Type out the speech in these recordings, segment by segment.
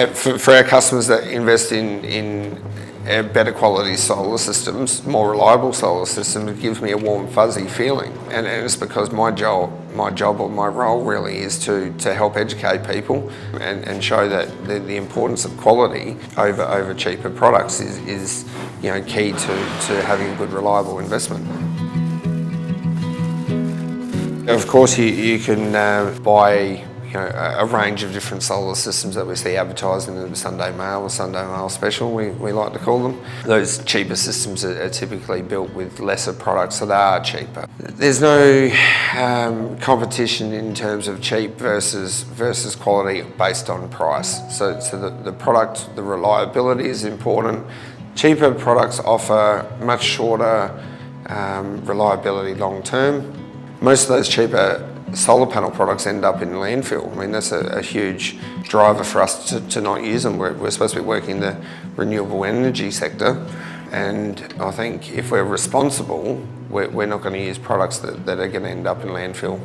For our customers that invest in better quality solar systems, more reliable solar systems, it gives me a warm fuzzy feeling. And it's because my job or my role really is to help educate people and show that the importance of quality over cheaper products is key to having a good reliable investment. Of course you can buy a range of different solar systems that we see advertised in the Sunday Mail, or Sunday Mail Special, we like to call them. Those cheaper systems are typically built with lesser products, so they are cheaper. There's no competition in terms of cheap versus quality based on price. So the product, the reliability is important. Cheaper products offer much shorter reliability long term. Most of those cheaper solar panel products end up in landfill. I mean, that's a huge driver for us to not use them. We're supposed to be working in the renewable energy sector, and I think if we're responsible, we're not going to use products that are going to end up in landfill.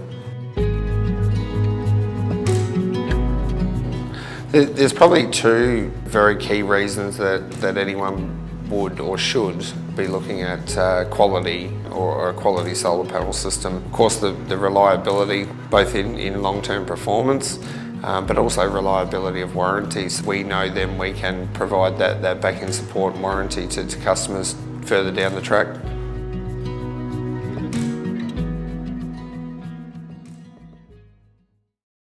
There's probably two very key reasons that anyone would or should be looking at quality or a quality solar panel system. Of course, the reliability, both in long-term performance, but also reliability of warranties. We know then we can provide that back-end support and warranty to customers further down the track.